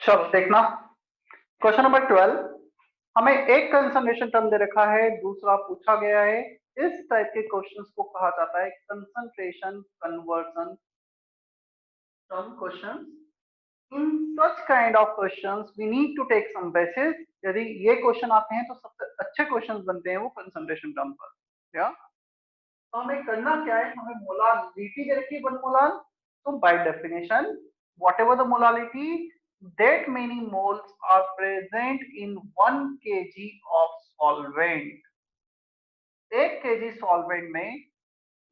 चलो देखना, question number 12। हमें एक कंसंट्रेशन टर्म दे रखा है, दूसरा पूछा गया है। इस टाइप के क्वेश्चंस को कहा जाता है concentration conversion term question. In such kind of questions we need to take some basis. यदि ये क्वेश्चन आते हैं तो सबसे अच्छे क्वेश्चंस बनते हैं वो कंसंट्रेशन टर्म पर। या तो हमें करना क्या है, हमें मोलालिटी दे रखी है 1 मोलार। तो by definition whatever the molality, that many moles are present in 1 kg of solvent। 1 kg solvent में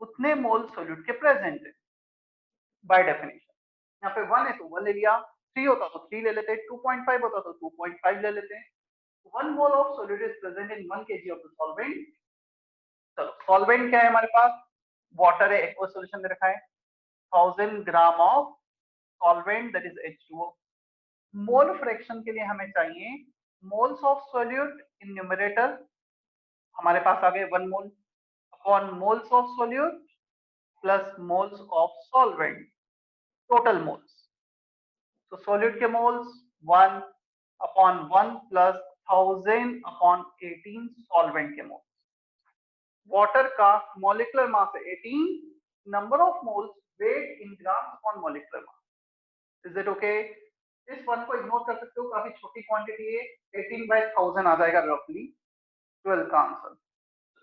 उतने मोल सोल्यूट के प्रेजेंट है बाय डेफिनेशन। यहाँ पे 1 है तो 1 ले लिया, 3 होता तो 3 ले लेते, 2.5 होता तो 2.5 ले लेते। 1 mole of solute is present in 1 kg of the solvent. चलो सॉल्वेंट क्या है हमारे पास, वाटर है, एक्वा सॉल्यूशन दे रखा है, 1000 gram of solvent that is H2O। Mole fraction के लिए हमें चाहिए moles of solute in numerator, हमारे पास आ गए 1 mole upon moles of solute plus moles of solvent, total moles. तो सोल्यूट के moles 1 upon 1 plus 1000 upon 18 solvent के मोल्स। वाटर का मॉलिक्यूलर मास है 18, number of moles wait in grams upon molecular mass. Is it okay? इस one को ignore कर सकते हो, काफी छोटी क्वांटिटी है, 18/1000 आ जाएगा रफली 12 का आंसर।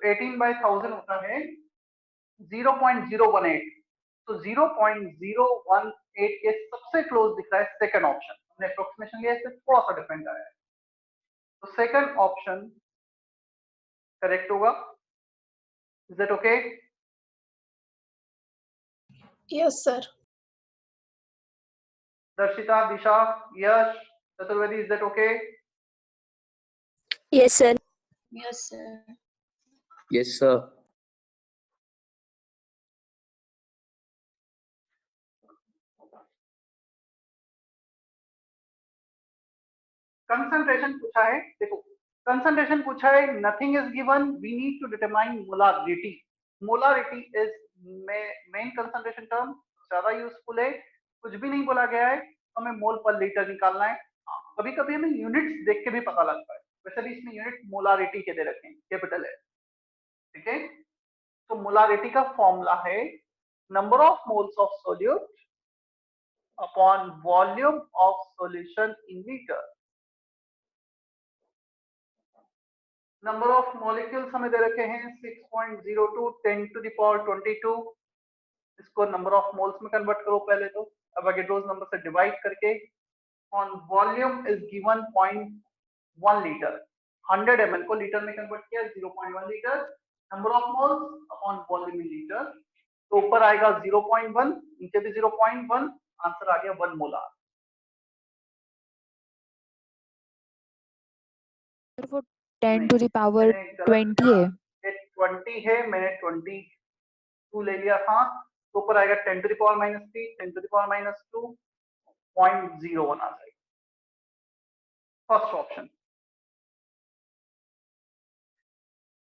18/1000 होता है 0.018। तो 0.018 के सबसे क्लोज दिख रहा है सेकंड ऑप्शन। हमने अप्रोक्सीमेशन लिया, इससे थोड़ा सा डिफरेंट आया है, तो सेकंड ऑप्शन करेक्ट होगा। Is it okay? Yes sir. Darshita, Disha, Yash, Chaturvedi, is it okay? Yes, sir. Yes sir. Yes, sir. Concentration पूछा है, देखो कंसंट्रेशन पूछा है, nothing is given, we need to determine molarity. Molarity is main concentration term, ज्यादा useful है। कुछ भी नहीं बोला गया है, हमें मोल पर लीटर निकालना है। कभी कभी हमें यूनिट्स देख के भी पता लगता है, वैसे भी इसमें यूनिट मोलारिटी के दे रखे हैं, कैपिटल है, ठीक है। तो मोलारिटी का फॉर्मूला है number of moles of solute upon volume of solution in litre. Number of molecules हमें दे रखे हैं 6.02 10 टू द पावर 22। इसको नंबर ऑफ मोल्स में कन्वर्ट करो पहले तो, अवोगाड्रोस नंबर से डिवाइड करके। On volume is given 0.1 litre, 100 ml को लीटर में कन्वर्ट किया 0.1 litre. Number of moles upon volume in litre, तो ऊपर आएगा 0.1, नीचे भी 0.1, आंसर आ गया 1 मोलार। वो 10 to the power 20 है। 20 है, मैंने 22 ले लिया था, तो ऊपर आएगा 10 to the power -3, 10 to the power -2, 0.01 आ जाएगा फर्स्ट ऑप्शन।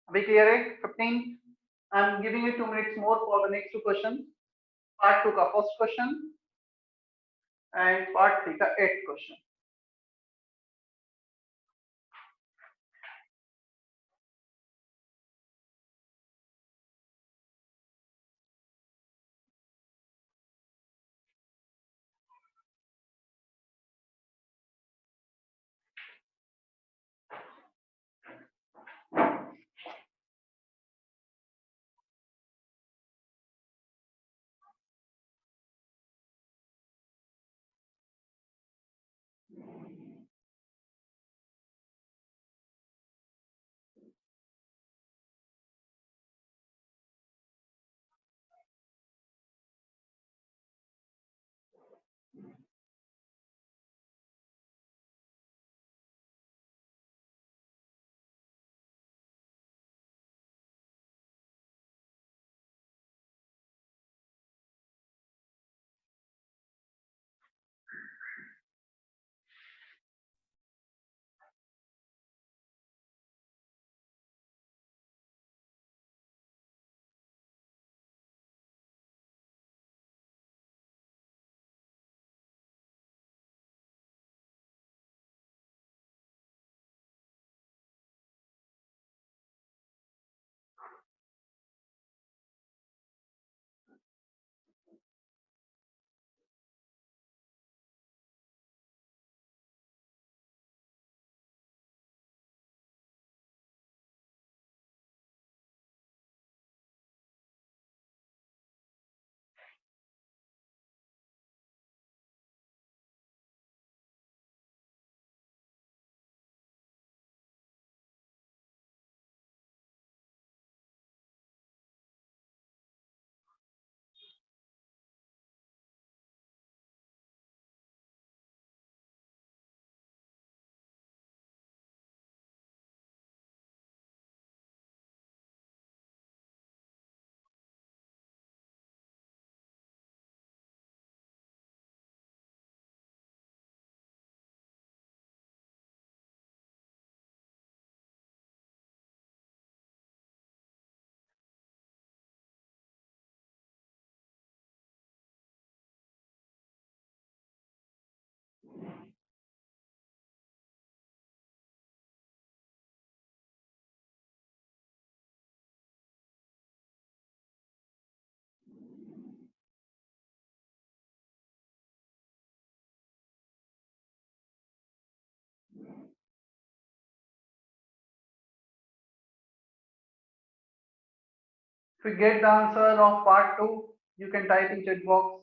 अभी क्लियर है? 15। I am giving you 2 minutes more for the next 2 questions। Part 2 का फर्स्ट क्वेश्चन एंड पार्ट 3 का 8th question. If you get the answer of part 2, you can type in chat box.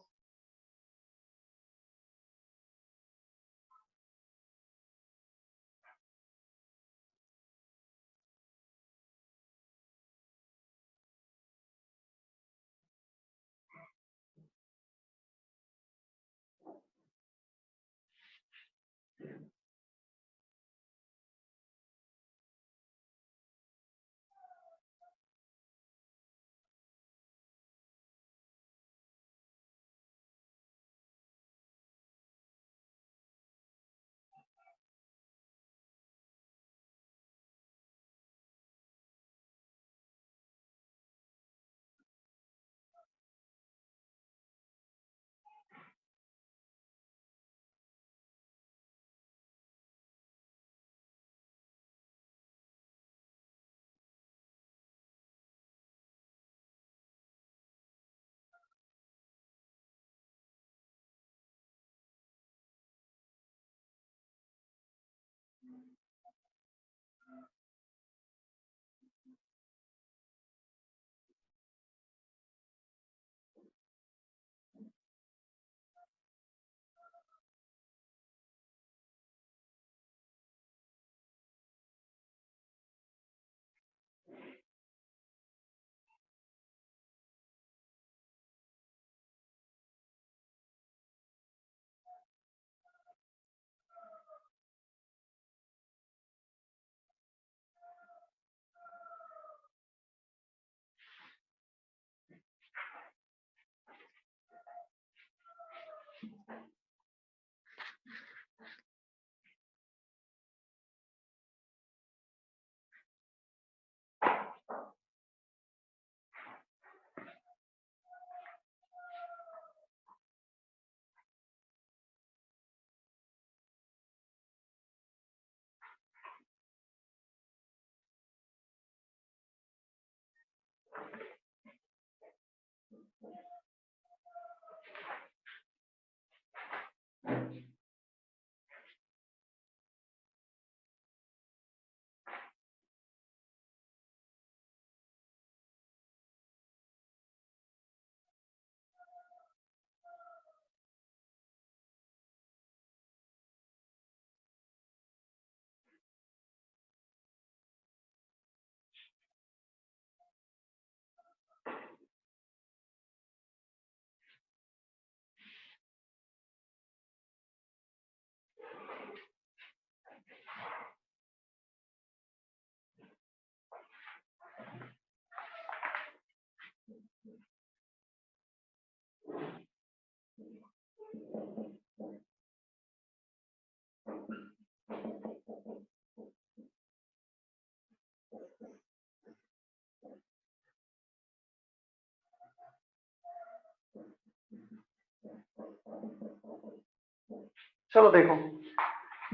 चलो देखो,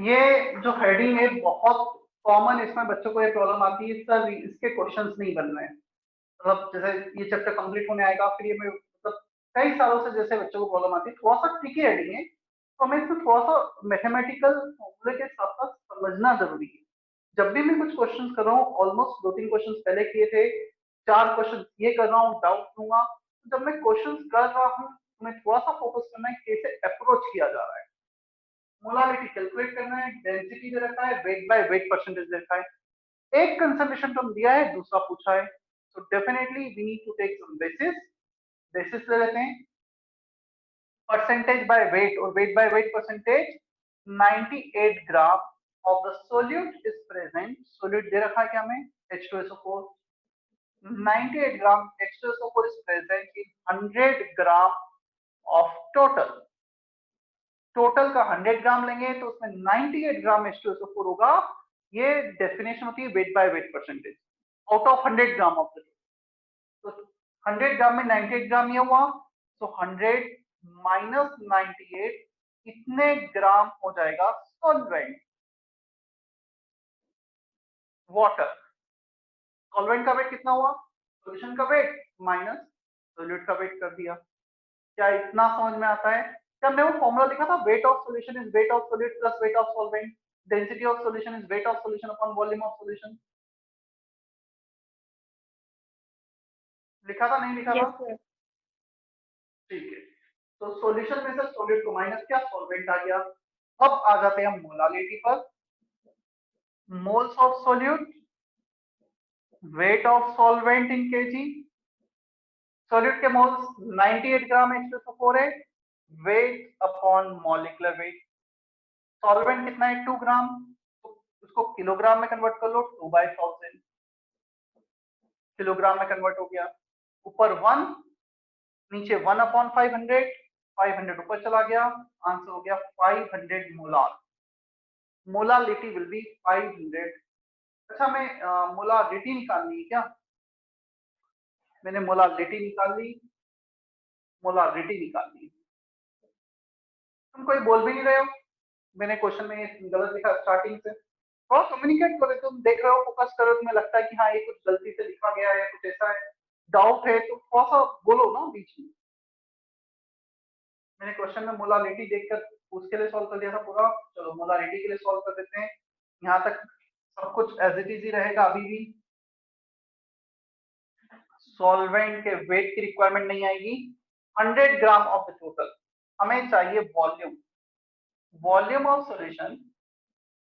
ये जो heading है बहुत common, इसमें बच्चों को ये प्रॉब्लम आती है सर इसके क्वेश्चंस नहीं बन रहे हैं। मतलब जैसे ये चैप्टर कंप्लीट होने आएगा फिर ये मैं मतलब कई सालों से जैसे बच्चों को प्रॉब्लम आती है, थोड़ा सा ट्रिकी हेडिंग है तो हमें इसमें थोड़ा सा मैथमेटिकल फॉर्मूले के साथ साथ समझना जरूरी है। जब भी मैं कुछ क्वेश्चंस कर रहा हूँ, ऑलमोस्ट 2-3 क्वेश्चंस पहले किए थे, 4 क्वेश्चन ये कर रहा हूँ, डाउट दूंगा। जब मैं क्वेश्चंस कर रहा हूँ तुम्हें थोड़ा सा फोकस करना है कैसे अप्रोच किया जा रहा है। मोलारिटी कैलकुलेट करना है, डेंसिटी दे रखा है, वेट बाय वेट परसेंटेज दे रखा है, एक कंसंट्रेशन टर्म दिया है, दूसरा पूछा है, so definitely we need to take some basis ले लेते हैं। परसेंटेज बाय वेट और weight by weight percentage, 98 gram of the solute is present, solute दे रखा है क्या हमें, H2SO4, 98 ग्राम H2SO4 is present in 100 gram of total का 100 ग्राम लेंगे तो उसमें 98 ग्राम H2SO4 होगा। ये डेफिनेशन होती है wait by weight percentage out of 100 gram of the, तो 100 ग्राम में 98 ग्राम ये हुआ, तो 100 माइनस 98 कितने ग्राम हो जाएगा सॉल्वेंट, वाटर। सॉल्वेंट का वेट कितना हुआ, सॉल्यूशन का वेट माइनस सोल्यूट का वेट कर दिया। क्या इतना समझ में आता है? क्या मैं वो फॉर्मूला लिखा था, weight of solution is weight of solute plus weight of solvent, density of solution is weight of solution upon volume of solution. लिखा था, नहीं लिखा Yes, था? sir. ठीक है, तो सॉल्यूशन में से सॉलिड को माइनस किया, सॉल्वेंट आ गया। अब आ जाते हैं मोलालिटी पर। Moles of solute, weight of solvent in KG. Solute के मोल्स 98 ग्राम H2SO4 है, weight upon molecular weight. Solvent कितना है, 2 ग्राम, तो उसको किलोग्राम में कन्वर्ट कर लो, 2/1000 किलोग्राम में कन्वर्ट हो गया। ऊपर 1, नीचे 1/500, 500 ऊपर चला गया, आंसर हो गया 500 मोलार। Molality will be 500। अच्छा, मैं मोलालिटी निकालनी है क्या? मैंने मोलालिटी निकाल ली, मोलालिटी निकालनी है। तुम कोई बोल भी नहीं रहे हो, मैंने क्वेश्चन में गलत लिखा स्टार्टिंग से। थोड़ा कम्युनिकेट करो, तुम देख रहे हो, फोकस करो, तुम्हें लगता है कि हाँ ये कुछ गलती से लिखा गया है, कुछ ऐसा है, डाउट है, तो थोड़ा सा बोलो ना बीच में। मैंने क्वेश्चन में मोलालिटी देखकर उसके लिए सॉल्व कर दिया था पूरा, चलो मोलालिटी के लिए सॉल्व कर देते हैं। यहाँ तक सब कुछ एज इट इज ही रहेगा अभी भी। सॉल्वेंट के वेट की रिक्वायरमेंट नहीं आएगी। 100 ग्राम ऑफ द टोटल, हमें चाहिए volume. Volume of solution,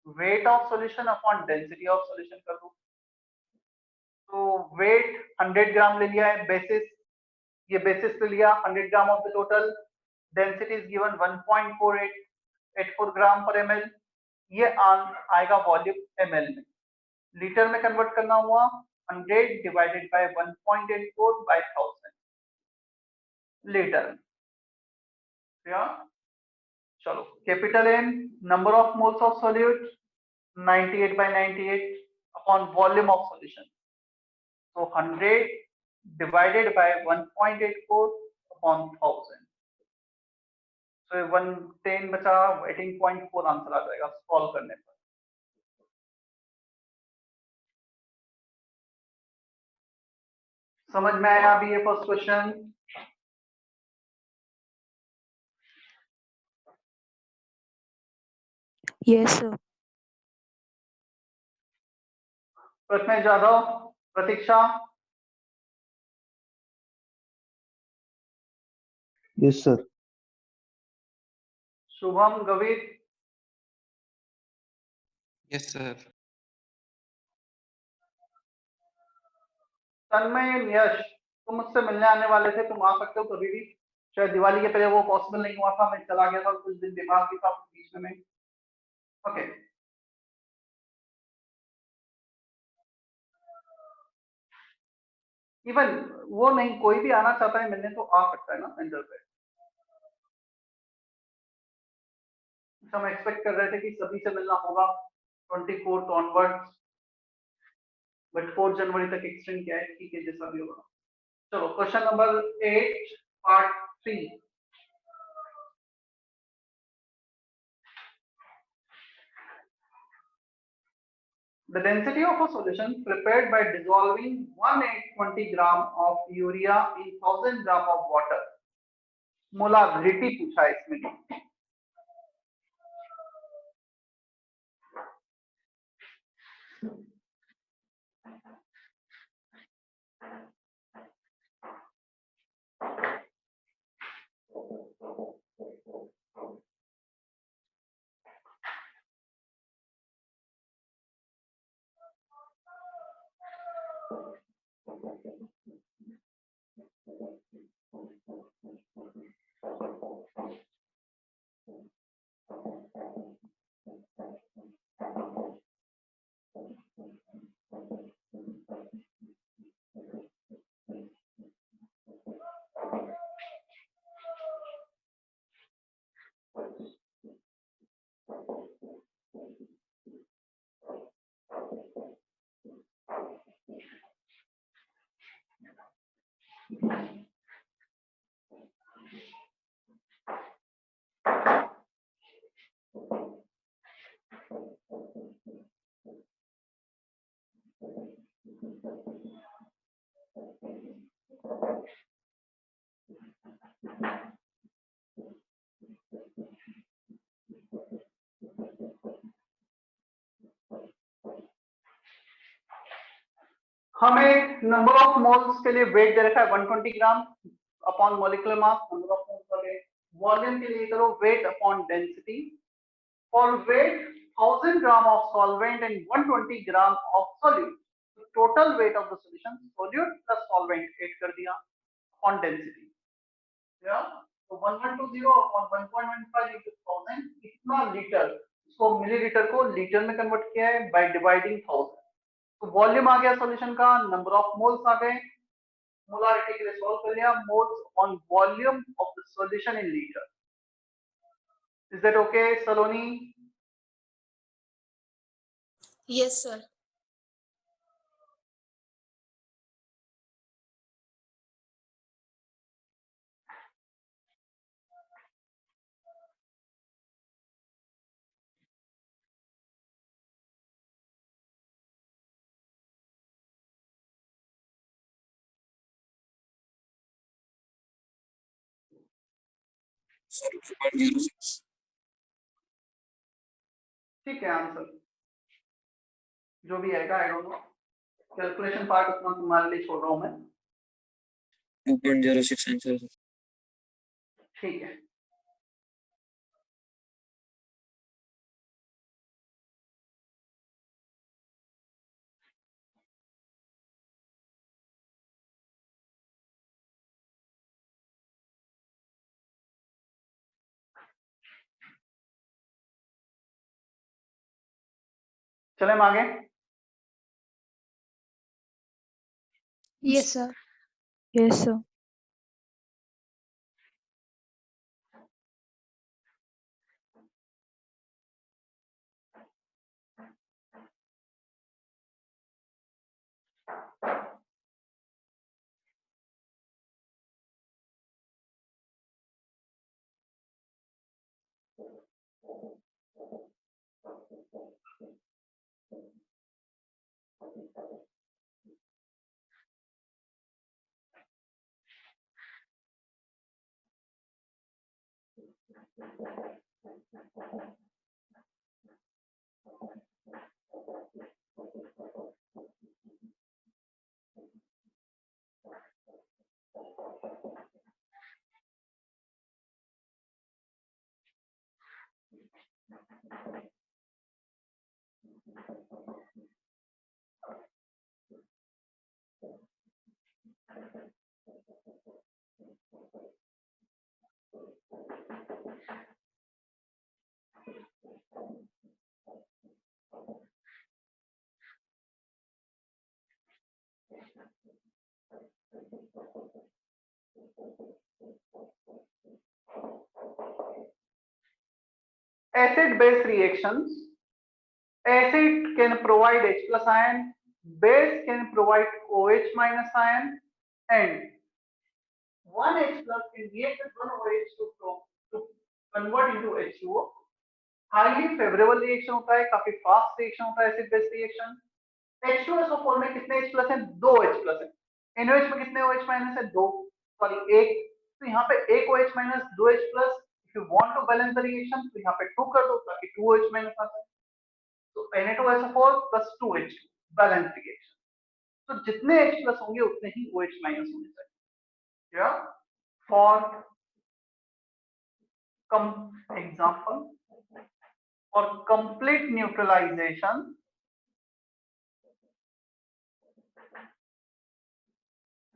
weight of solution upon density of solution कर दो। तो वेट 100 ग्राम ले लिया है, बेसिस, ये बेसिस पे लिया 100 ग्राम of the total. Density is given 1.4884 ग्राम पर ml। ये आएगा वॉल्यूम ml में। लीटर में कन्वर्ट करना हुआ 100 डिवाइडेड बाय 1.84/1000 लीटर। चलो, capital N number of moles of solute 98/98 upon volume of solution, तो 100 डिवाइडेड बाय 1.84 अपॉन 1000, तो 110 बचा, 18.4 आंसर आ जाएगा सॉल्व करने पर। समझ में आया अभी ये first question? Yes, sir. Prathamesh Jadhav, Pratiksha, yes sir. Shubham, Gavir, yes sir. Tanmay, Yash, तुम मुझसे मिलने आने वाले थे, तुम आ सकते हो कभी भी। शायद दिवाली के पहले वो पॉसिबल नहीं हुआ था, मैं चला गया था, कुछ दिन बीमार भी था बीच में। ओके, इवन वो नहीं, कोई भी आना चाहता है मिलने तो आ सकता है ना सेंटर पे। हम एक्सपेक्ट कर रहे थे कि सभी से मिलना होगा 24 ऑनवर्ड्स, बट 4 जनवरी तक एक्सटेंड किया है, ठीक है जैसा भी होगा। चलो, question number 8 part 3। The density of a solution prepared by dissolving 1820 gram of urea in 1000 gram of water, molarity पूछा है इसमें। हमें नंबर ऑफ मोल्स के लिए वेट दे रखा है 120 ग्राम upon molecular mass, number of moles का वेट। वॉल्यूम के लिए करो weight upon density. For wait 1000 gram of solvent and 120 gram of solute, total weight of the solution solute plus solvent add कर दिया अपॉन डेंसिटी। तो 1120 upon 1.15 into 1000 कितना litre, इसको millilitre को लीटर में कन्वर्ट किया है बाय डिवाइडिंग 1000। तो वॉल्यूम आ गया सॉल्यूशन का, नंबर ऑफ मोल्स आ गए, मोलारिटी के लिए सॉल्व कर लिया, moles on volume of the solution in litre. Is that okay Saloni? Yes, sir. Sir, 2.06. ठीक है आंसर जो भी आएगा, I don't know, calculation part उतना तुम्हारे लिए छोड़ रहा हूं मैं। 2.06 आंसर है। ठीक है, चले हम आगे। Yes, sir. Yes, sir. Acid base reactions, acid can provide H plus ion, base can provide OH minus ion, and one H plus can react with one OH to convert into H2O। Highly favourable reaction होता है, काफी fast reaction होता है acid base reaction. H2SO4 में कितने H plus हैं? 2 H plus है। NOH में कितने OH माइनस है? 2, सॉरी 1। तो यहाँ पे 1 OH minus 2 H plus. If you want to balance the reaction तो यहाँ पे 2 कर दो ताकि 2 OH माइनस आता है। तो Na2SO4 plus 2H2 balance reaction. तो जितने H प्लस होंगे उतने ही OH माइनस होने चाहिए। या for example, for complete neutralization,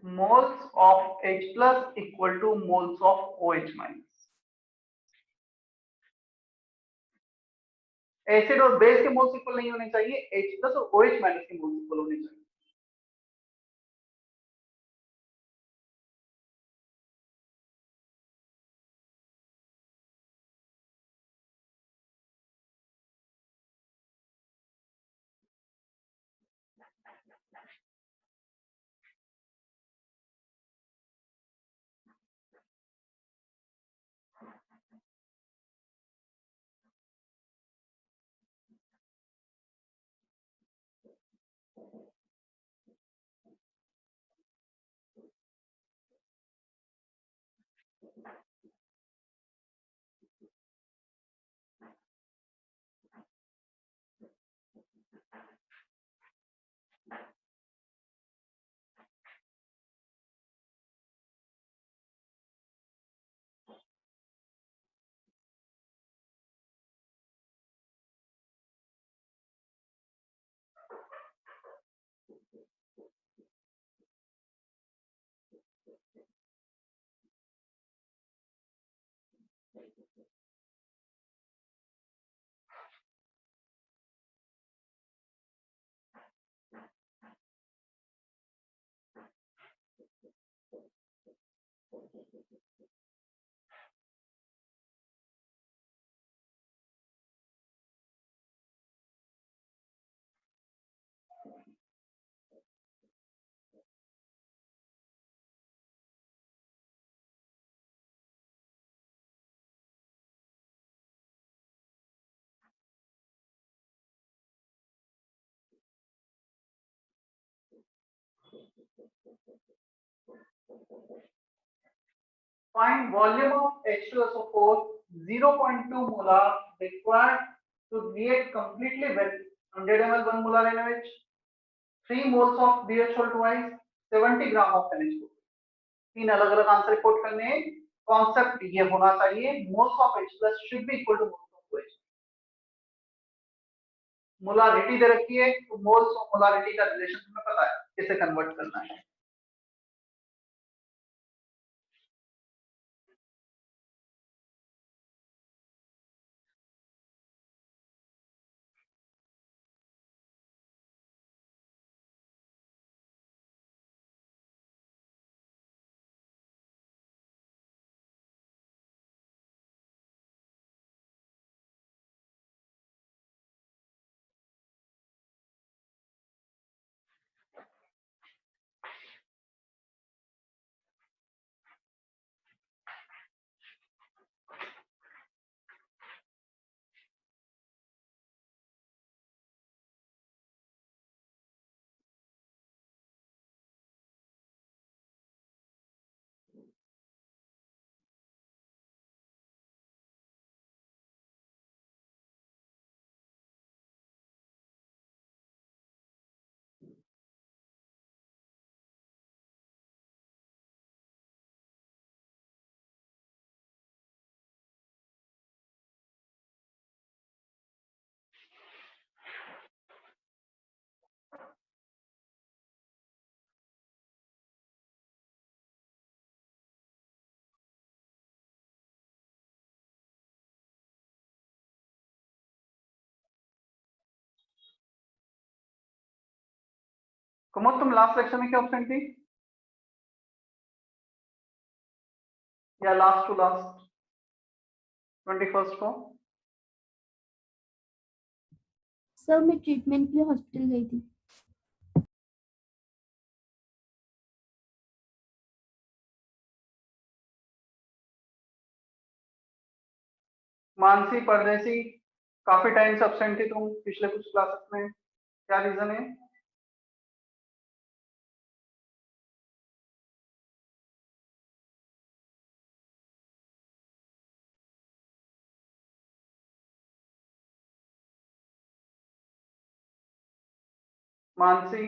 moles of H plus equal to moles of OH minus। Acid और बेस के मोल्स इक्वल नहीं होने चाहिए, H प्लस और OH माइनस के मोल्स इक्वल होने चाहिए। Find volume of H2SO4 0.2 molar required to react completely with 100 ml 1 molar NaOH, 3 moles of BH twice, 70 gram of NH2। तीन अलग अलग आंसर रिपोर्ट करने हैं। कॉन्सेप्ट ये होना चाहिए, moles of H plus should be equal to moles of OH। Molarity दे रखी है तो मोल्स और मोलारिटी का रिलेशन तुम्हें पता है, इसे कन्वर्ट करना है। कुमुद, तुम लास्ट सेक्शन में क्या ऑप्शन थी या लास्ट टू लास्ट 21st को? सर मैं ट्रीटमेंट के लिए हॉस्पिटल गई थी। मानसी परदेसी, काफी टाइम से एब्सेंट थी तुम पिछले कुछ क्लासेस में, क्या रीजन है? Mansi,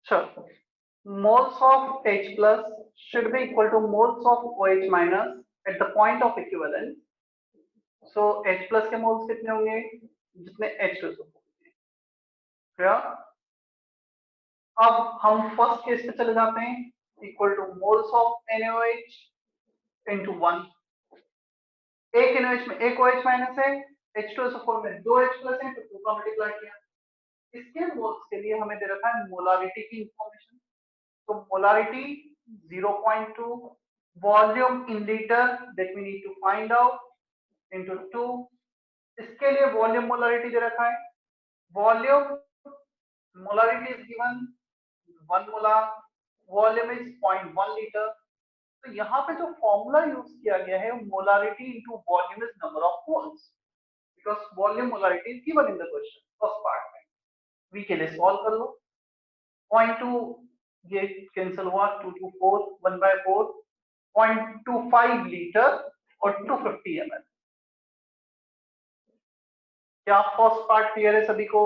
Sure. Moles of H plus should be equal to moles of OH minus at the point of equivalence. So H plus के मोल्स कितने होंगे जितने H2SO4 होंगे। अब हम फर्स्ट केस पे चले जाते हैं, equal to moles of NaOH into 1। एक NaOH में एक OH माइनस है, H2SO4 में 2 H प्लस है, तो 2 का मल्टीप्लाई किया। इसके मोल्स के लिए हमें दे रखा है मोलारिटी की इंफॉर्मेशन, तो molarity 0.2, volume in litre that we need to find out into 2। इसके लिए वॉल्यूम मोलारिटी दे रखा है, volume molarity is given 1 molar, volume is 0.1 litre. तो यहाँ पे जो फॉर्मूला यूज किया गया है molarity into volume is number of moles, because volume molarity is given in the question first part में। वी के लिए सॉल्व कर लो, 0.2 ये कैंसिल हुआ, 2 to 4, 1/4, 0.25 लीटर और 250 ml। क्या फर्स्ट पार्ट क्लियर है सभी को?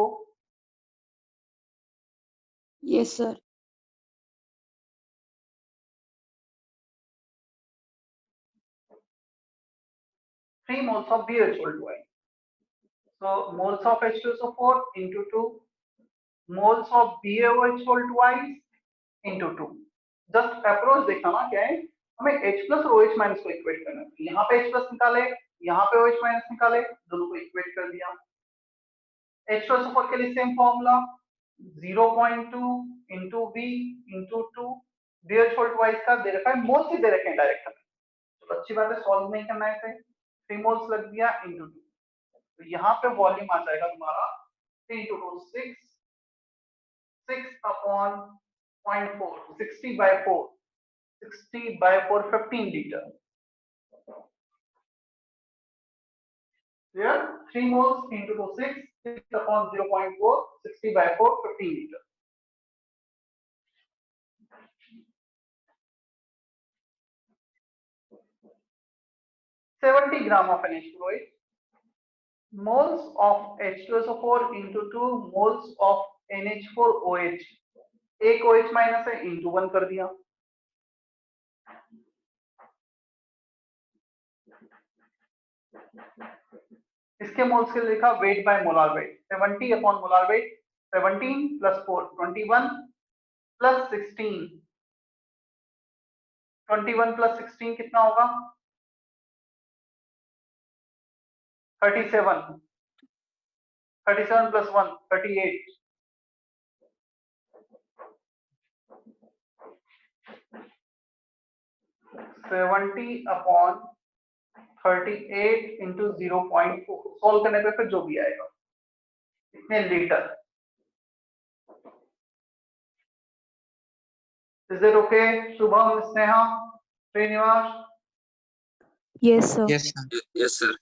Yes, sir. Three moles of BH2O2. So moles of H2SO4 into 2, moles of BaOH2 into 2। Just approach देखना ना क्या है, हमें H प्लस और OH माइनस को इक्वेट करना है। यहाँ पे H प्लस निकाले, यहाँ पे OH माइनस निकाले, दोनों को इक्वेट कर दिया। H2SO4 के लिए same formula, 0.2 into B into 2, BH2 का दे रखा है, मोल्स ही दे रखे हैं डायरेक्ट हमें, तो अच्छी बात है, सॉल्व नहीं करना है इसे। 3 मोल्स लग दिया इंटू 2, तो यहाँ पे वॉल्यूम आ जाएगा तुम्हारा 3 into 2 6, 6 upon 0.4, 60/4, 60/4 15 litre. Here 3 moles into 2 6, 6 upon 0.4, 60/4 15 litre. $70 grams of NH2OH, moles of H2SO4 into 2 moles of NH4OH, एक OH माइनस है इंटू 1 कर दिया। इसके मोल्स के लिए लिखा weight by molar weight, 70 upon molar weight, 17 plus 4 21 plus 16, 21 plus 16 कितना होगा? 37, 37 प्लस 1 38, 70 अपॉन 38 इंटू 0.4, सॉल्व करने पे फिर जो भी आएगा इतने लीटर। Is it okay? Shubham, Sneha, Srinivas? Yes, sir. Yes, sir. Yes, sir.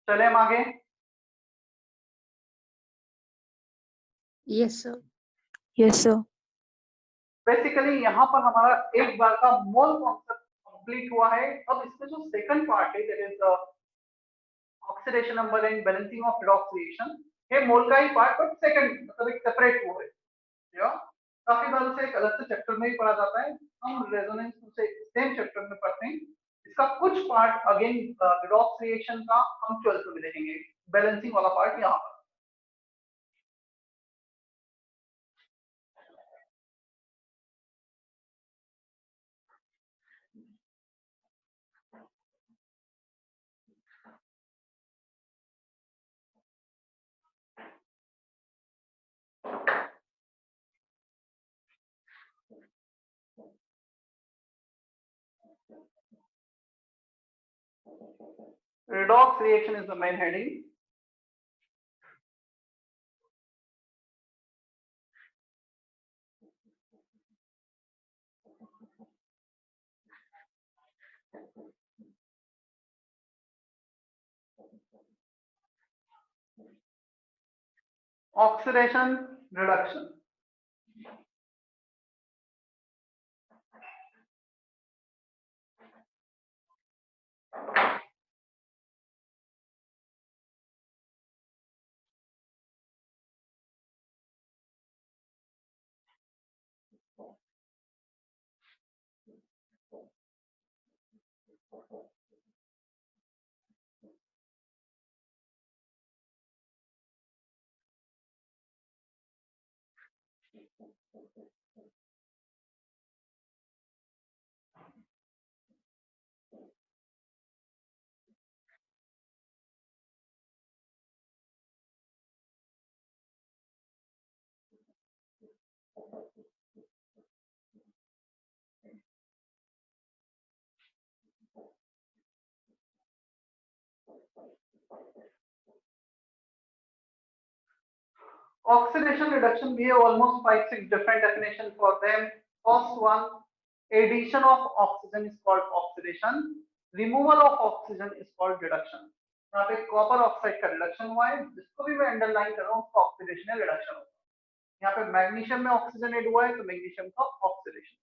चले हम आगे। Yes, sir. Yes, sir. Basically यहाँ पर हमारा एक बार का मोल कॉन्सेप्ट कंप्लीट हुआ है। अब इसमें जो सेकंड पार्ट है that is oxidation number and balancing of redox reaction, ये मोल का ही पार्ट बट सेकंड मतलब एक सेपरेट वो है। या काफी बार से एक अलग से चैप्टर में ही पढ़ा जाता है, हम रेजोनेंस से सेम चैप्टर में पढ़ते हैं। इसका कुछ पार्ट अगेन रिडॉक्स रिएक्शन का हम 12th में देखेंगे, बैलेंसिंग वाला पार्ट यहाँ पर। Redox reaction is the main heading. Oxidation reduction. Oxidation reduction, we have almost 5-6 different definitions for them. First one, addition of oxygen is called oxidation. Removal of oxygen is called reduction. यहाँ पे copper oxide का reduction हुआ है, जिसको भी मैं underline कर रहा हूँ उसका ऑक्सीडेशन या रिडक्शन होगा. यहाँ पे मैग्नीशियम में ऑक्सीजन ऐड हुआ है तो मैग्नीशियम का oxidation.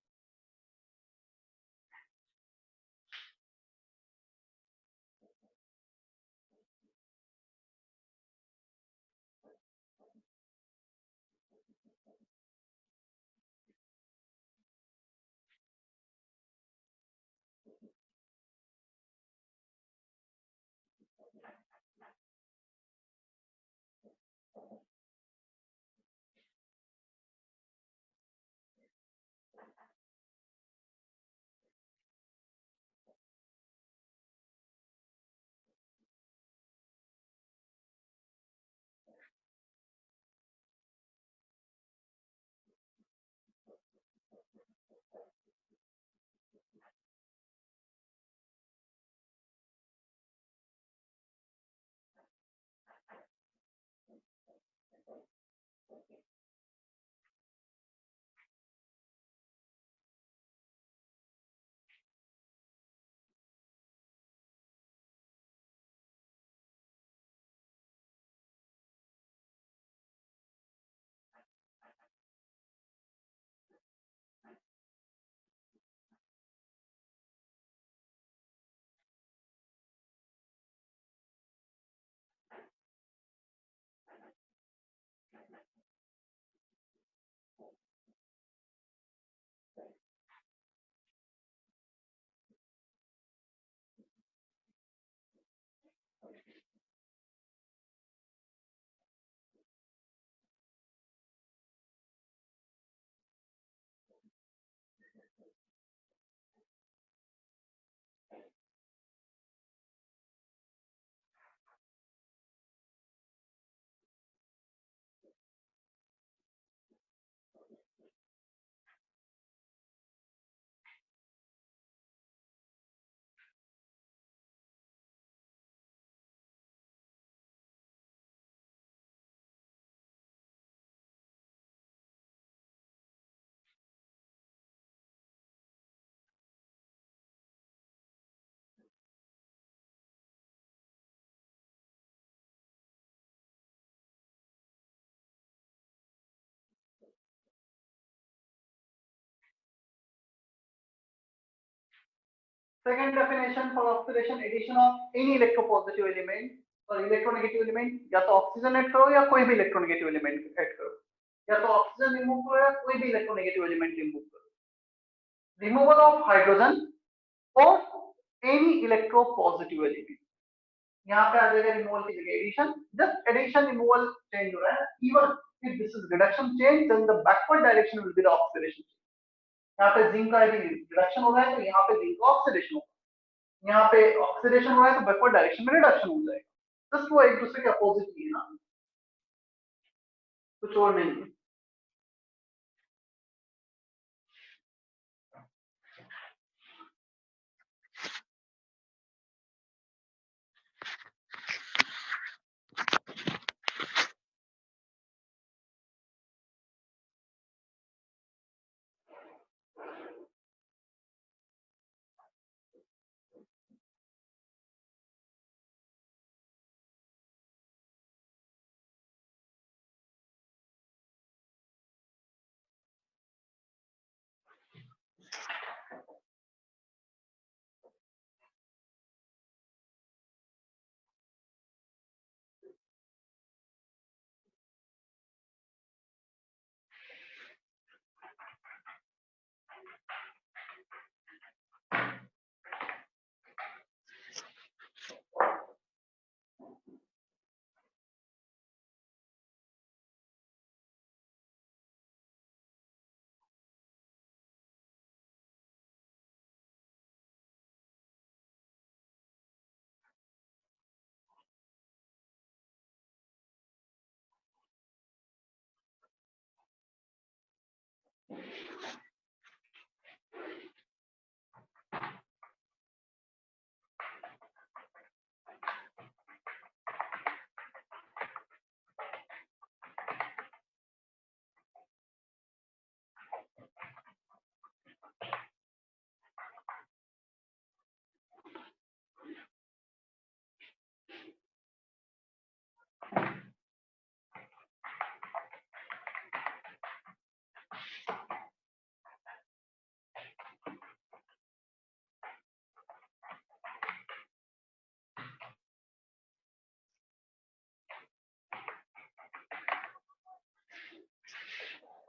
Second definition for oxidation, addition of any electropositive element और इलेक्ट्रोनेगेटिव एलिमेंट, या तो ऑक्सीजन ऐड करो या कोई भी इलेक्ट्रोनेगेटिव एलिमेंट ऐड करो, या तो ऑक्सीजन रिमूव करो या कोई भी इलेक्ट्रोनेगेटिव एलिमेंट रिमूव करो. रिमूवल ऑफ हाइड्रोजन और एनी इलेक्ट्रोपॉजिटिव एलिमेंट. यहाँ पे आ जाएगा रिमूवल की जगह addition. Just addition removal change हो रहा है. Even if this is reduction change, then the backward direction will be the oxidation. यहाँ पे जिंक का यदि रिडक्शन हो रहा है तो यहाँ पे जिंक का ऑक्सीडेशन होगा. यहाँ पे ऑक्सीडेशन हो रहा है तो बैकवर्ड डायरेक्शन में रिडक्शन हो जाएगा. जस्ट वो एक दूसरे के अपोजिट ही है ना, कुछ और नहीं है.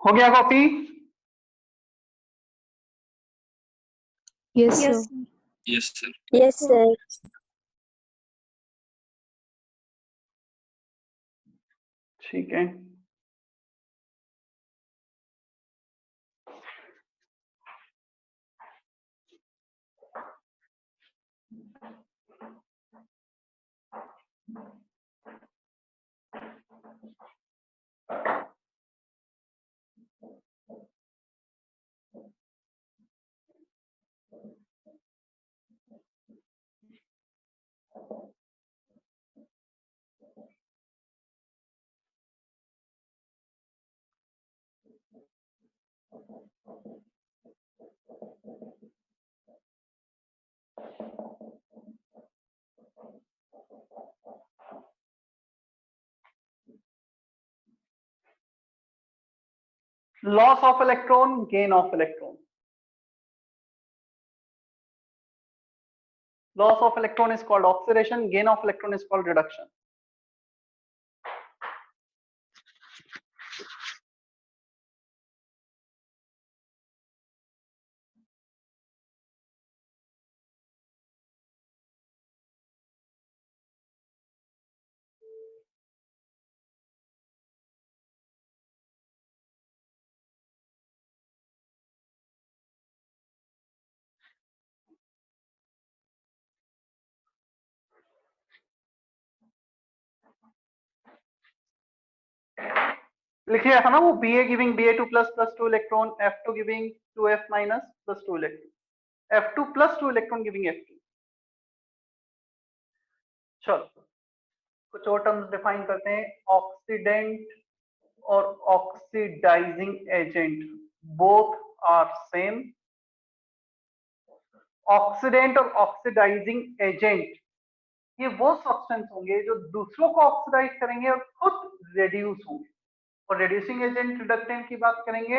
हो गया copy? Yes, sir. Yes, sir. Yes, sir. ठीक है, loss of electron, gain of electron. Loss of electron is called oxidation, gain of electron is called reduction. लिखिए है ना वो Ba giving Ba2 plus 2 electron, F2 giving 2F minus plus 2 electron, F2 plus 2 electron giving F2. चलो कुछ और terms define करते हैं. Oxidant और oxidizing agent both are same. Oxidant और ऑक्सीडाइजिंग एजेंट ये वो सब्सटेंस होंगे जो दूसरों को ऑक्सीडाइज करेंगे और खुद रेड्यूस होंगे. और रेड्यूसिंग एजेंट रिडक्टेंट की बात करेंगे,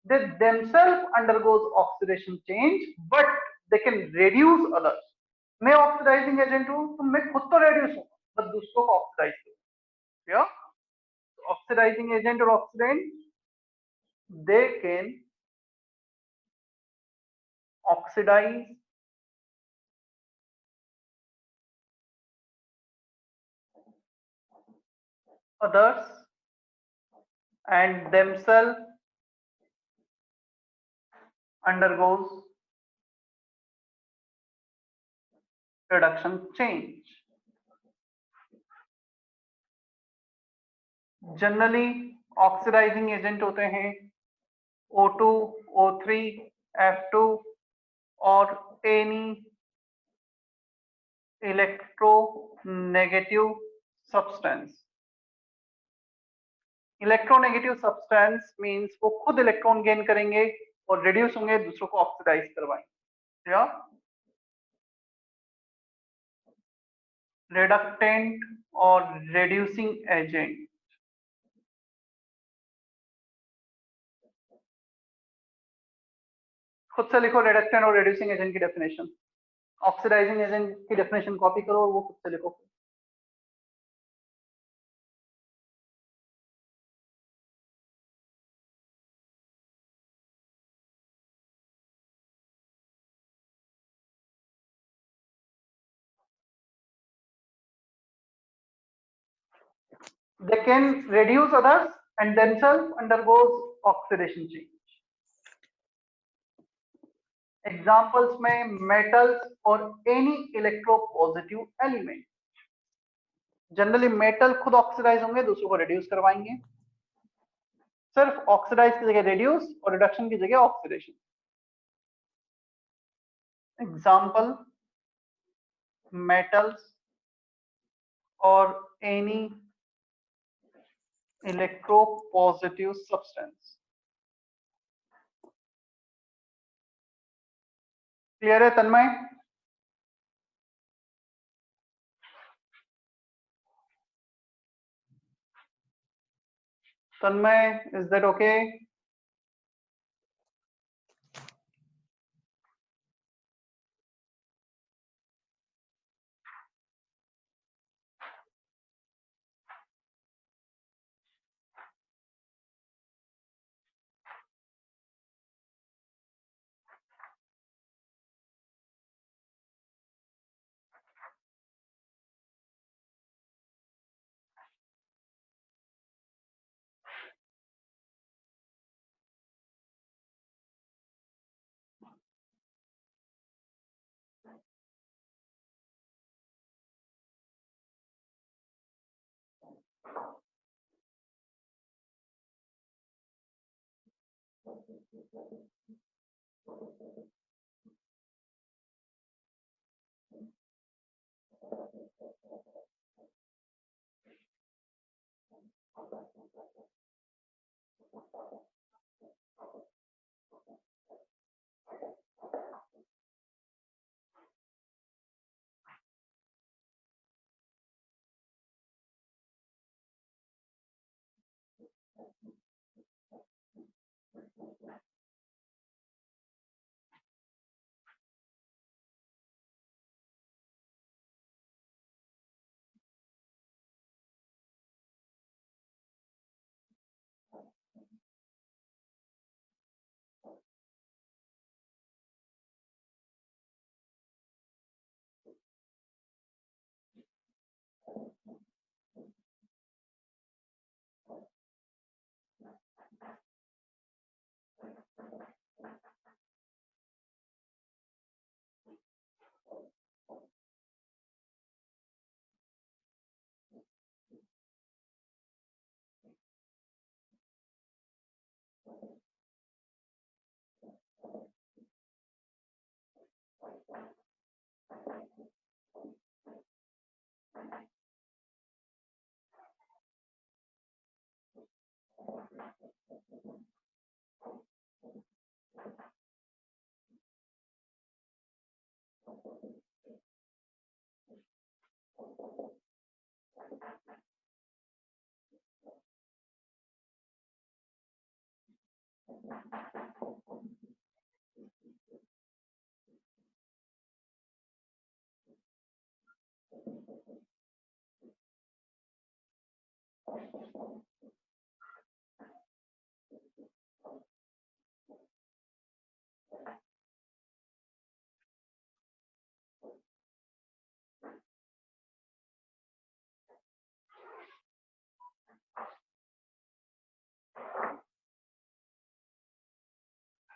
they themselves undergoes oxidation change but they can reduce others. मैं ऑक्सीडाइजिंग एजेंट हूं तो मैं खुद तो रेड्यूस हूं बट दूसरों को ऑक्सीडाइज करूं. या ऑक्सीडाइजिंग एजेंट और oxidant they can oxidize others and themselves undergoes reduction change. Generally oxidizing agent होते हैं O2, O3, F2 और any electronegative substance. Electronegative substance means वो खुद इलेक्ट्रॉन गेन करेंगे और रिड्यूस होंगे, दूसरों को ऑक्सीडाइज करवाएंगे. या रिडक्टेंट और रिड्यूसिंग एजेंट खुद से लिखो रिडक्टेंट और रिड्यूसिंग एजेंट की डेफिनेशन, ऑक्सीडाइजिंग एजेंट की डेफिनेशन कॉपी करो और वो खुद से लिखो। They can reduce others and themselves undergoes oxidation change. Examples में मेटल्स और any electropositive element. Generally metal खुद ऑक्सीडाइज होंगे, दूसरों को रिड्यूस करवाएंगे, सिर्फ ऑक्सीडाइज की जगह रिड्यूस और रिडक्शन की जगह ऑक्सीडेशन। एग्जाम्पल मेटल्स और एनी इलेक्ट्रोपॉजिटिव सब्सटेंस। क्लियर है Tanmay? Tanmay, is that okay?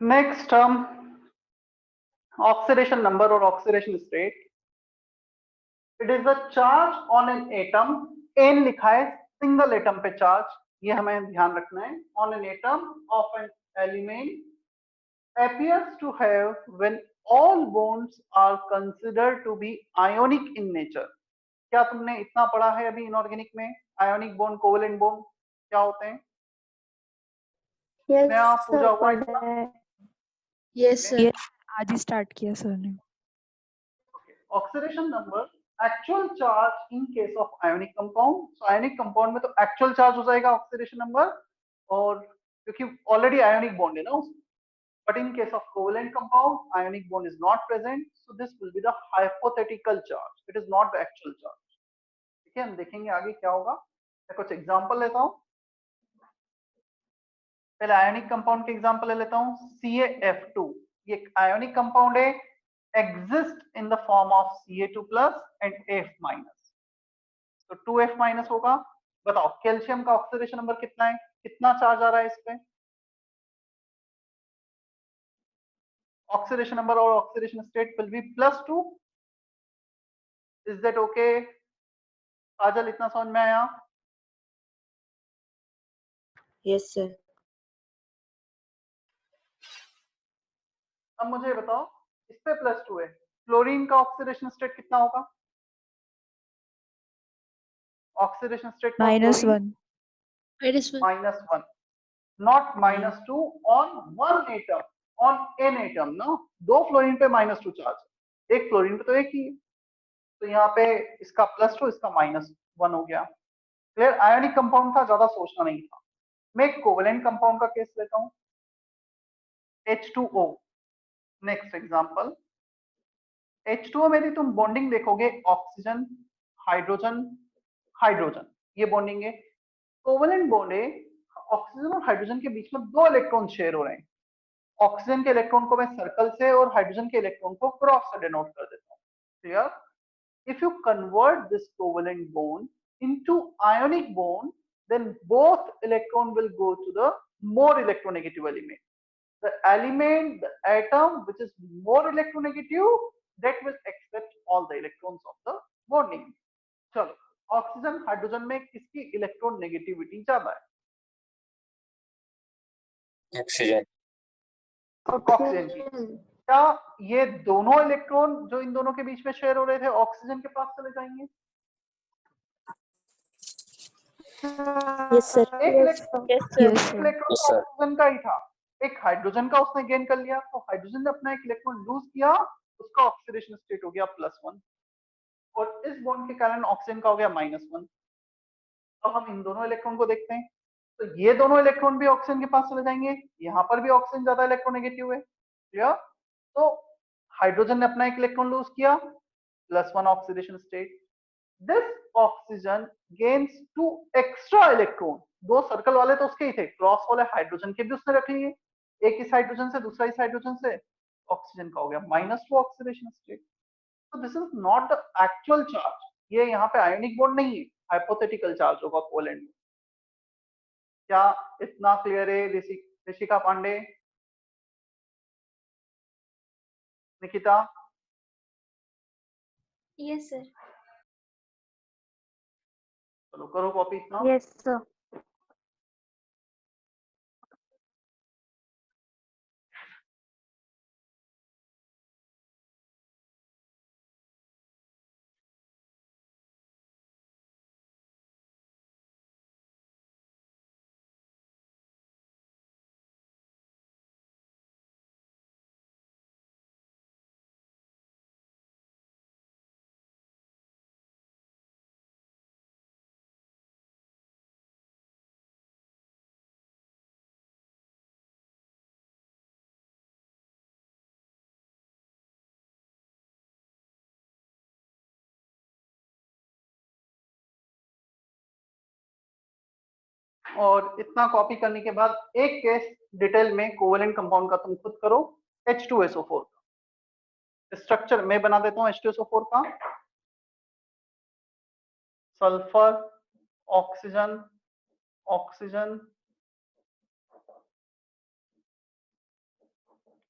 Next term oxidation number और oxidation state. It is the charge on an atom, an लिखा है सिंगल एटम पे चार्ज, ये हमें ध्यान रखना है। On an atom of an element appears to have when all bonds are considered to be ionic in nature। क्या तुमने इतना पढ़ा है अभी इनऑर्गेनिक में? आयोनिक बॉन्ड, कोवेलेंट बॉन्ड क्या होते हैं? नया पूजा हुआ इतना? यस सर, आज ही स्टार्ट किया सर ने। Oxidation number actual charge in case of ionic compound. तो आयोनिक कंपाउंड में तो एक्चुअल चार्ज हो जाएगा ऑक्सीडेशन नंबर, और क्योंकि ऑलरेडी आयोनिक बॉन्ड है ना उसमें, But in case of covalent compound, ionic bond is not present, so this will be the hypothetical charge. It is not the actual charge. ठीक है, हम देखेंगे आगे क्या होगा. मैं कुछ एग्जांपल लेता हूं. पहले आयोनिक कंपाउंड के एग्जांपल ले लेता हूं. CaF2 ये एक आयोनिक कंपाउंड है, exist in the form of Ca2+ and F-. तो 2F- होगा. बताओ कैल्शियम का ऑक्सीडेशन नंबर कितना है, कितना चार्ज आ रहा है इस पे. ऑक्सीडेशन नंबर और oxidation state will be +2. Is that okay? Kajal इतना समझ में आया? Yes sir. अब मुझे बताओ इस पे +2 है, क्लोरीन का ऑक्सीडेशन स्टेट कितना होगा? Oxidation state for -1. -1, not -2 on one atom, on n atom. no, दो फ्लोरीन पे -2 चार्ज, एक फ्लोरीन पे तो एक ही है, तो यहाँ पे इसका +2 इसका -1 हो गया. क्लियर? आयोनिक कंपाउंड था, ज्यादा सोचना नहीं था. मैं एक कोवेलेंट कंपाउंड का केस लेता हूँ. H2O. Next example. H2O में भी तुम बॉन्डिंग देखोगे, ऑक्सीजन हाइड्रोजन हाइड्रोजन, ये बॉन्डिंग है. कोवेलेंट बॉन्ड है, ऑक्सीजन और हाइड्रोजन के बीच में 2 इलेक्ट्रॉन शेयर हो रहे हैं. ऑक्सीजन के इलेक्ट्रॉन को मैं सर्कल से और हाइड्रोजन के इलेक्ट्रॉन को क्रॉस से डिनोट कर देता हूँ. Clear? If you convert this covalent bond into ionic bond, then both electron will go to the more electronegative element. The element, the atom which is more electronegative, that will accept all the electrons of the bonding. चलो, oxygen hydrogen में किसकी electron negativity ज्यादा है? Oxygen. Oxygen की. क्या ये दोनों electron जो इन दोनों के बीच में शेयर हो रहे थे ऑक्सीजन के पास चले जाएंगे? Yes sir. एक electron Yes, sir. Yes, sir. Oxygen का ही था, एक हाइड्रोजन का उसने गेन कर लिया, तो हाइड्रोजन ने अपना एक इलेक्ट्रॉन लूज किया, उसका ऑक्सीडेशन स्टेट हो गया +1, और इस बॉन्ड के कारण ऑक्सीजन का हो गया -1. अब हम इन दोनों इलेक्ट्रॉन को देखते हैं, तो ये दोनों इलेक्ट्रॉन भी ऑक्सीजन के पास चले जाएंगे, यहाँ पर भी ऑक्सीजन ज्यादा इलेक्ट्रोनेगेटिव है. क्लियर? तो हाइड्रोजन ने अपना एक इलेक्ट्रॉन लूज किया, +1 oxidation state. This oxygen gains 2 extra electron. 2 circle वाले तो उसके ही थे, क्रॉस वाले हाइड्रोजन के भी उसने रख लिए, एक इस हाइड्रोजन से दूसरा इस हाइड्रोजन से, ऑक्सीजन का हो गया -2 ऑक्सीडेशन स्टेट. तो this is not the actual charge, ये यहाँ पे आयोनिक बॉन्ड नहीं है, हाइपोथेटिकल चार्ज होगा कोवेलेंट में. क्या इतना क्लियर है? ऋषिका पांडे, निकिता? Yes sir. चलो करो कॉपी इतना. Yes sir. और इतना कॉपी करने के बाद एक केस डिटेल में कोवेलेंट कंपाउंड का तुम खुद करो. H2SO4 का स्ट्रक्चर मैं बना देता हूँ. H2SO4 का सल्फर, ऑक्सीजन, ऑक्सीजन.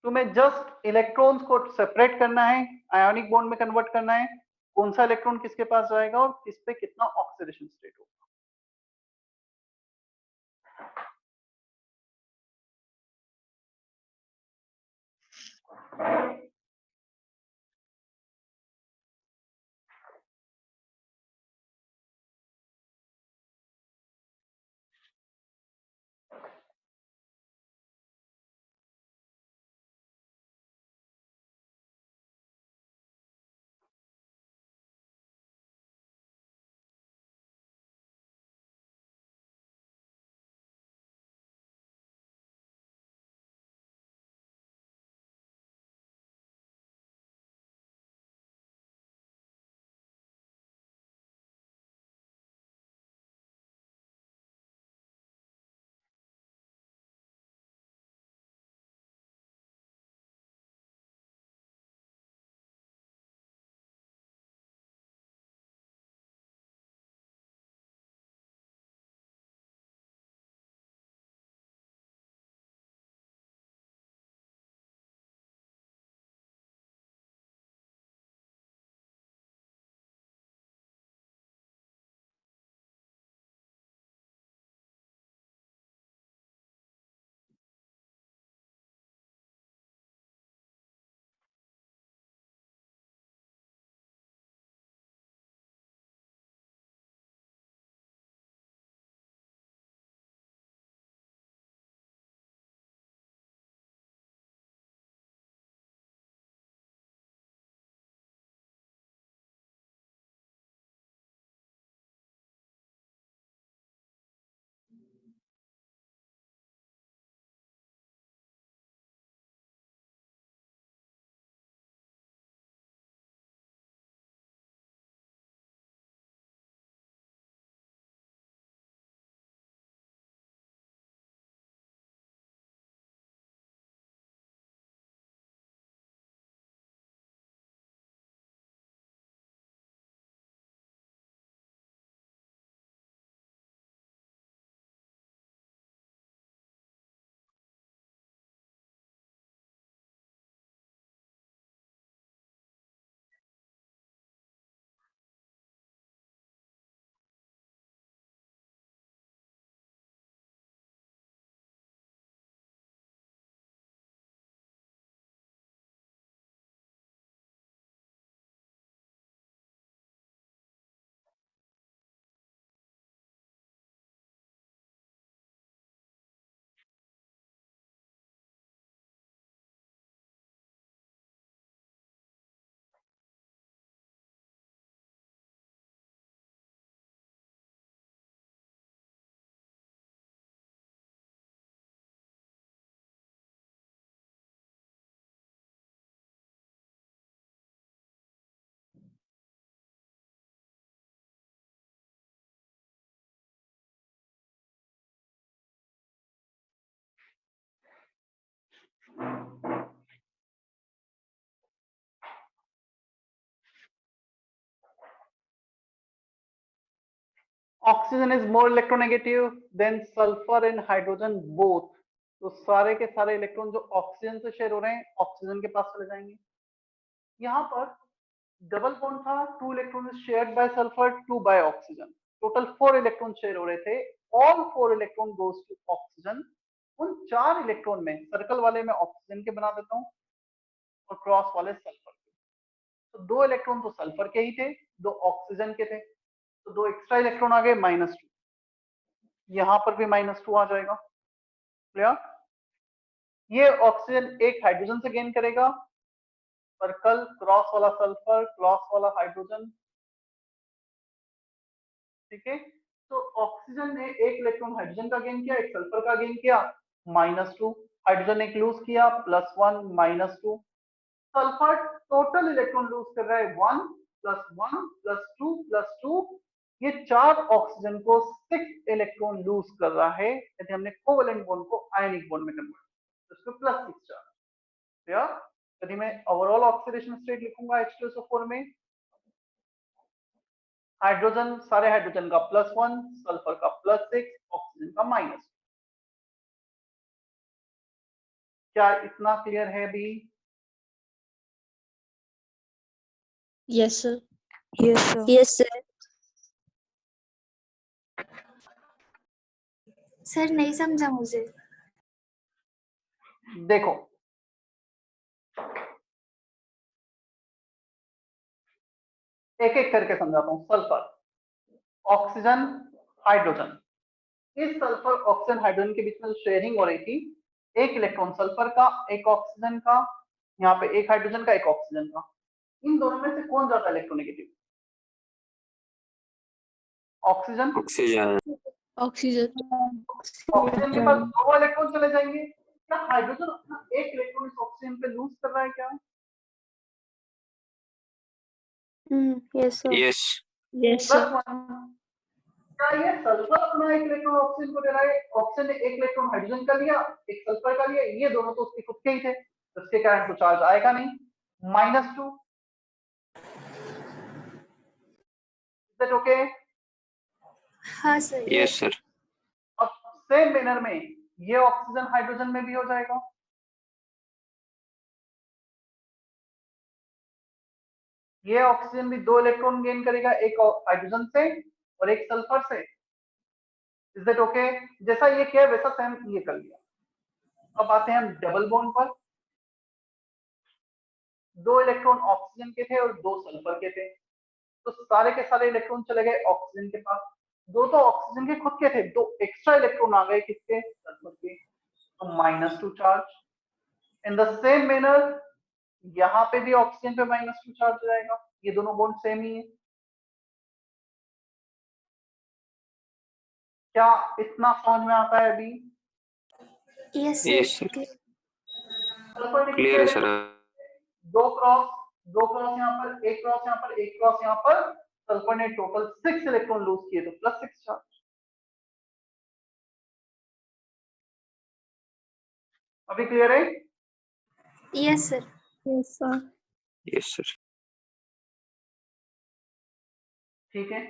तुम्हें जस्ट इलेक्ट्रॉन्स को सेपरेट करना है, आयोनिक बॉन्ड में कन्वर्ट करना है, कौन सा इलेक्ट्रॉन किसके पास जाएगा और किस पे कितना ऑक्सीडेशन स्टेट होगा. Oxygen is more electronegative than sulphur and hydrogen both. तो सारे के सारे इलेक्ट्रॉन जो ऑक्सीजन से शेयर हो रहे हैं ऑक्सीजन के पास चले जाएंगे। यहाँ पर डबल बॉन्ड था, 2 electron shared by sulphur, 2 by oxygen, total 4 electron share हो रहे थे। All 4 electron goes to oxygen. उन 4 इलेक्ट्रॉन में सर्कल वाले में ऑक्सीजन के बना देता हूं और क्रॉस वाले सल्फर के। तो 2 इलेक्ट्रॉन तो सल्फर के ही थे, 2 ऑक्सीजन के थे, तो 2 एक्स्ट्रा इलेक्ट्रॉन आ गए -2। यहां पर भी -2 आ जाएगा। क्लियर? ये ऑक्सीजन एक हाइड्रोजन से गेन करेगा, सर्कल क्रॉस वाला सल्फर क्रॉस वाला हाइड्रोजन। ठीक है, तो ऑक्सीजन ने एक इलेक्ट्रॉन हाइड्रोजन का गेन किया, एक सल्फर का गेन किया, -2। हाइड्रोजन ने लूज किया, +1 -2। सल्फर टोटल इलेक्ट्रॉन लूज कर रहा है 1 +1 +2 +2। ये 4 ऑक्सीजन को 6 इलेक्ट्रॉन लूज कर रहा है। यदि हमने कोवेलेंट बॉन्ड को आयनिक बॉन्ड में कन्वर्ट तो इसको +6 चार्ज। या यदि मैं ओवरऑल ऑक्सीडेशन स्टेट लिखूंगा H2SO4 में, हाइड्रोजन सारे हाइड्रोजन का +1, सल्फर का +6, ऑक्सीजन का -2। क्या इतना क्लियर है अभी? Yes sir. Yes, sir. Yes, sir. Sir नहीं समझा मुझे। देखो एक एक करके समझाता हूं। Sulphur, oxygen, hydrogen. इस सल्फर ऑक्सीजन हाइड्रोजन के बीच में शेयरिंग हो रही थी, एक इलेक्ट्रॉन सल्फर का एक ऑक्सीजन का, यहाँ पे एक हाइड्रोजन का एक ऑक्सीजन का। इन दोनों में से कौन ज्यादा electronegative? Oxygen. Oxygen. Oxygen. Oxygen के पास 2 इलेक्ट्रॉन चले जाएंगे। क्या हाइड्रोजन अपना एक इलेक्ट्रॉन इस ऑक्सीजन पे लूज कर रहा है क्या? Yes, sir. Yes. Yes sir. +1। क्या ये सल्फर अपना एक इलेक्ट्रॉन ऑक्सीजन को दे रहा है? ऑक्सीजन ने एक इलेक्ट्रॉन हाइड्रोजन का लिया, एक सल्फर का लिया, ये दोनों तो उसके खुद के ही थे, तो इसके कारण तो चार्ज आएगा नहीं। -2। Is that okay? हाँ सर। Yes sir. अब सेम मैनर में ये ऑक्सीजन हाइड्रोजन में भी हो जाएगा। ये ऑक्सीजन भी 2 इलेक्ट्रॉन गेन करेगा, एक हाइड्रोजन से और एक सल्फर से। Is that okay? जैसा ये किया वैसा सेम ये कर लिया। अब आते हैं हम डबल बॉन्ड पर। 2 इलेक्ट्रॉन ऑक्सीजन के थे और 2 सल्फर के थे, तो सारे के सारे इलेक्ट्रॉन चले गए ऑक्सीजन के पास। 2 तो ऑक्सीजन के खुद के थे, 2 एक्स्ट्रा इलेक्ट्रॉन आ गए किसके? सल्फर के, तो -2 charge. In the same manner यहाँ पे भी ऑक्सीजन पे -2 चार्ज हो जाएगा। ये दोनों बॉन्ड सेम ही है। क्या इतना समझ में आता है अभी? Yes yes sir. Sir. Sulphur ने क्लियर है कितने सर। इलेक्ट्रॉन? 2 क्रॉस यहाँ पर, एक क्रॉस यहाँ पर, एक क्रॉस यहाँ पर। सल्फर ने टोटल 6 इलेक्ट्रॉन लूज किए, तो +6 चार्ज। अभी क्लियर है? Yes sir. Yes sir. Yes sir. ठीक है,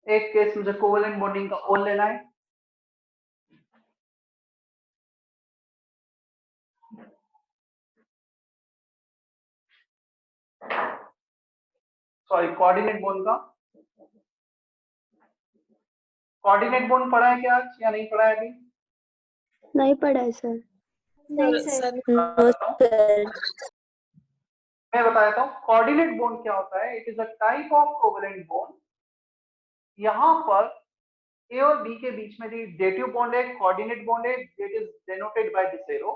एक केस मुझे कोवेलेंट बॉन्डिंग का और लेना है। सॉरी, कोऑर्डिनेट बॉन्ड का। कोऑर्डिनेट बॉन्ड पढ़ा है क्या आज या नहीं पढ़ा है अभी? नहीं पढ़ा है सर। नहीं सर। No, sir. मैं बता देता हूँ कोऑर्डिनेट बॉन्ड क्या होता है। It is a type of covalent bond. यहाँ पर ए और बी के बीच में जो डेटिव बॉन्ड है, कोऑर्डिनेट बॉन्ड है, that is denoted by this arrow.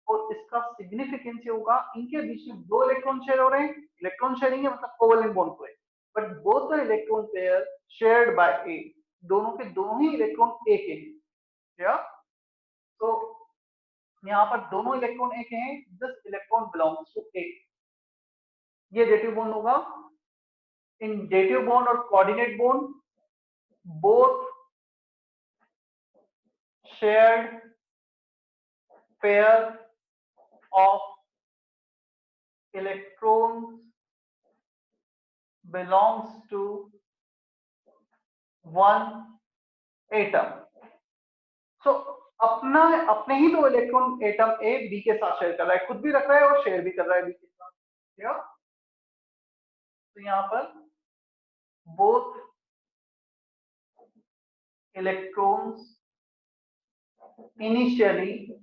और इसका सिग्निफिकेंस ये होगा, इनके बीच में 2 इलेक्ट्रॉन शेयर हो रहे हैं। इलेक्ट्रॉन शेयरिंग है मतलब कोवेलेंट बॉन्ड को है, but both the electron pair shared by A. दोनों के दोनों ही इलेक्ट्रॉन ए के हैं। क्या? तो यहाँ पर दोनों इलेक्ट्रॉन ए के हैं, दिस इलेक्ट्रॉन बिलोंग्स टू ए। ये डेटिव बॉन्ड होगा। इन डेटिव बॉन्ड और coordinate bond both shared pair of electrons belongs to one atom. So अपने ही दो इलेक्ट्रॉन एटम ए बी के साथ शेयर कर रहा है, खुद भी रख रहा है और शेयर भी कर रहा है बी के साथ। तो यहाँ पर both electrons initially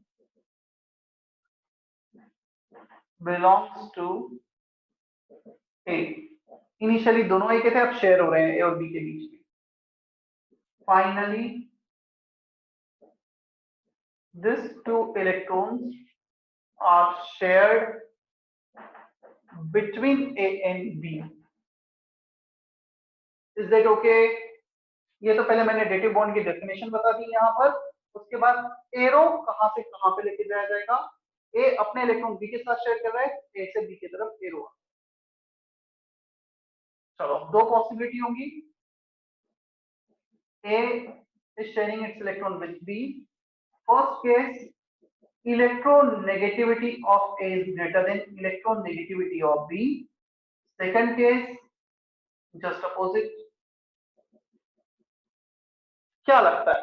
belongs to A. Initially दोनों एक थे, अब शेयर हो रहे हैं ए और बी के बीच में। Finally these two electrons are shared between A and B. Is that okay? ये तो पहले मैंने डेटिव बॉन्ड की डेफिनेशन बता दी यहाँ पर। उसके बाद एरो कहां से कहां पे लेके जाया जाएगा। ए अपने इलेक्ट्रॉन बी के साथ शेयर कर रहा है, ए से बी की तरफ एरो। चलो दो पॉसिबिलिटी होंगी। A is sharing its electron with B. First case, electronegativity of A is greater than electronegativity of B. Second case, just opposite. क्या लगता है,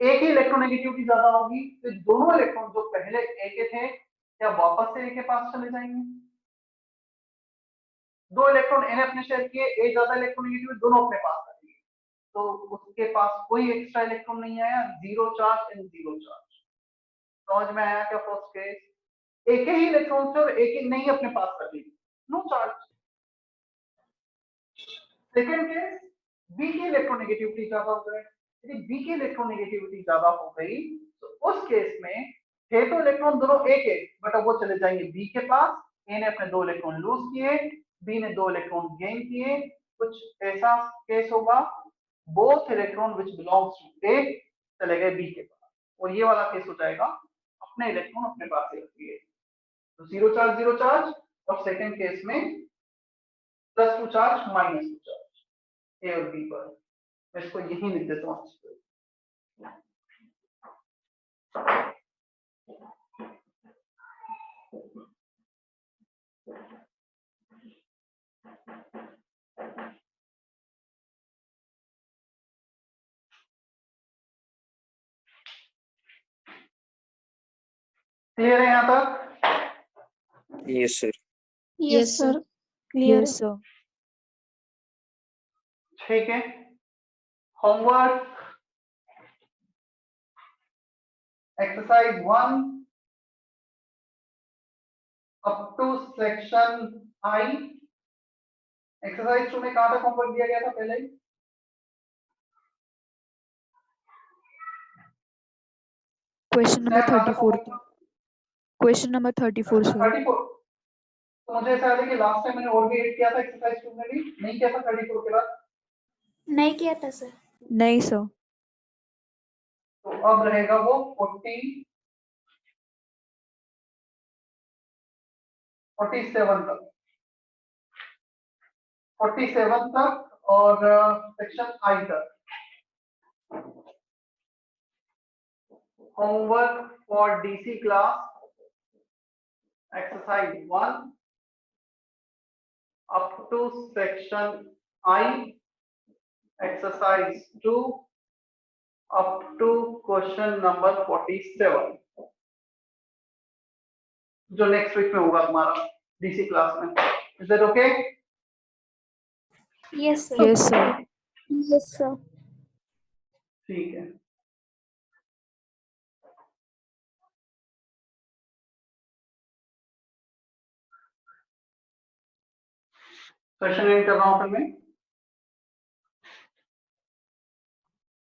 ए की इलेक्ट्रोनेगेटिविटी ज्यादा होगी, तो दोनों इलेक्ट्रॉन जो पहले ए के थे क्या वापस से ए के पास चले जाएंगे। दो इलेक्ट्रॉन ए ने अपने शेयर किए, ए ज्यादा इलेक्ट्रोनेगेटिव, दोनों अपने पास आ गए, तो उसके पास कोई एक्स्ट्रा इलेक्ट्रॉन नहीं आया, zero charge and zero charge. समझ में आया क्या। फर्स्ट केस एक ही इलेक्ट्रॉन से और एक ही नहीं अपने पास रख ली, no charge. Second case B की इलेक्ट्रोनेगेटिविटी ज्यादा हो गई। यदि बी की इलेक्ट्रोनेगेटिविटी ज्यादा हो गई तो उस केस में थे तो इलेक्ट्रॉन दोनों ए के, बट अब वो चले जाएंगे बी के पास। ए ने अपने दो इलेक्ट्रॉन लूज किए, बी ने दो इलेक्ट्रॉन गेन किए। कुछ ऐसा केस होगा, both electron which belongs to A चले गए बी के पास, और ये वाला केस हो जाएगा अपने इलेक्ट्रॉन अपने पास ही रखिए, तो जीरो चार्ज। और सेकेंड केस में +2 चार्ज -2 चार्ज ए और बी पर। इसको यही लिख देता हूँ। क्लियर है यहाँ तक? Yes, sir. Yes, sir. Clear. Yes, sir. ठीक है, homework exercise 1 up to section I. Exercise 2 में कहां तक होमवर्क दिया गया था पहले ही? Question number 34. Question number 34, sir. 34। तो मुझे ऐसा याद है कि लास्ट टाइम मैंने और भी ऐड किया था एक्सरसाइज 2 में भी, नहीं किया था 34 के बाद? नहीं किया था सर। नहीं sir. तो अब रहेगा वो 47 तक, 47 तक और सेक्शन आई तक। Homework for DC class exercise 1 up to section I, exercise 2 up to question number 47, जो नेक्स्ट वीक में होगा तुम्हारा डीसी क्लास में। Is that okay? Yes sir. Yes, sir. Yes, sir. ठीक है। सेशन एंड कर रहा हूं फिर मैं।